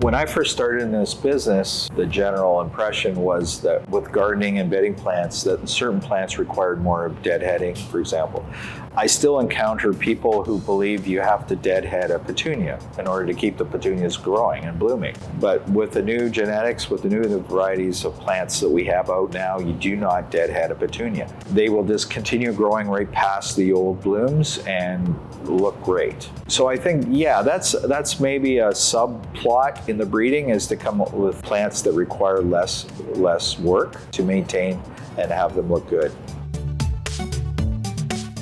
When I first started in this business, the general impression was that with gardening and bedding plants, that certain plants required more deadheading, for example. I still encounter people who believe you have to deadhead a petunia in order to keep the petunias growing and blooming. But with the new genetics, with the new varieties of plants that we have out now, you do not deadhead a petunia. They will just continue growing right past the old blooms and look great. So I think, yeah, that's maybe a subplot in the breeding, is to come up with plants that require less work to maintain and have them look good.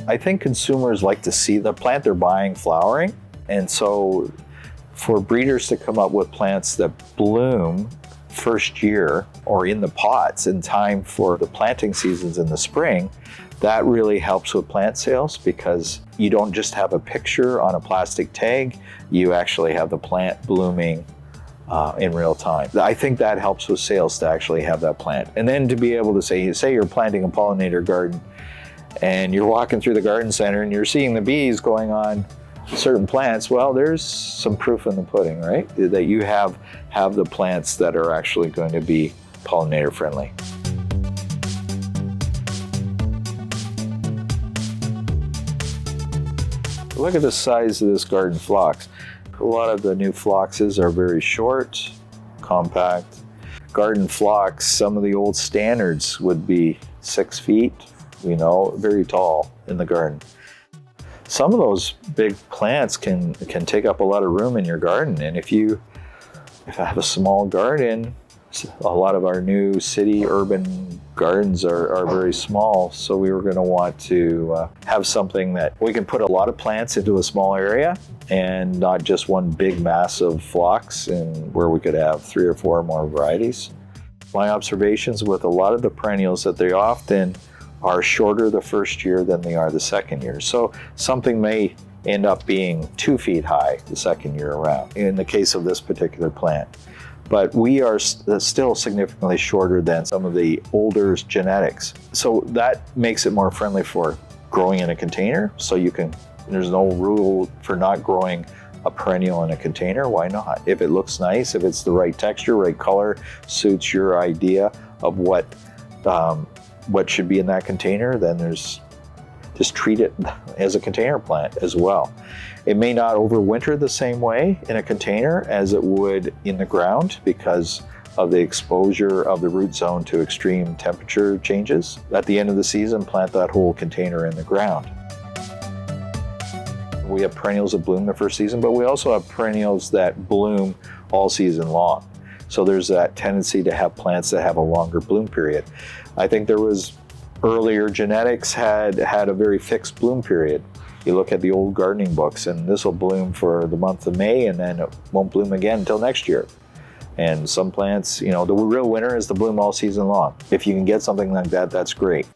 I think consumers like to see the plant they're buying flowering, and so for breeders to come up with plants that bloom first year or in the pots in time for the planting seasons in the spring, that really helps with plant sales, because you don't just have a picture on a plastic tag, you actually have the plant blooming in real time. I think that helps with sales, to actually have that plant. And then to be able to say you're planting a pollinator garden and you're walking through the garden center and you're seeing the bees going on certain plants, well, there's some proof in the pudding, right? That you have the plants that are actually going to be pollinator friendly. Look at the size of this garden phlox. A lot of the new phloxes are very short, compact. Garden phlox, some of the old standards would be 6 feet, very tall in the garden. Some of those big plants can take up a lot of room in your garden. And if I have a small garden, a lot of our new city urban gardens are very small. So we were going to want to have something that we can put a lot of plants into a small area, and not just one big massive phlox, and where we could have 3 or 4 more varieties. My observations with a lot of the perennials that they often are shorter the first year than they are the second year. So something may end up being 2 feet high the second year around, in the case of this particular plant. But we are still significantly shorter than some of the older genetics. So that makes it more friendly for growing in a container. So there's no rule for not growing a perennial in a container. Why not? If it looks nice, if it's the right texture, right color, suits your idea of what should be in that container, then just treat it as a container plant as well. It may not overwinter the same way in a container as it would in the ground, because of the exposure of the root zone to extreme temperature changes. At the end of the season, plant that whole container in the ground. We have perennials that bloom the first season, but we also have perennials that bloom all season long. So there's that tendency to have plants that have a longer bloom period. I think there was earlier genetics had a very fixed bloom period. You look at the old gardening books, and this will bloom for the month of May, and then it won't bloom again until next year. And some plants, the real winner is to bloom all season long. If you can get something like that, that's great.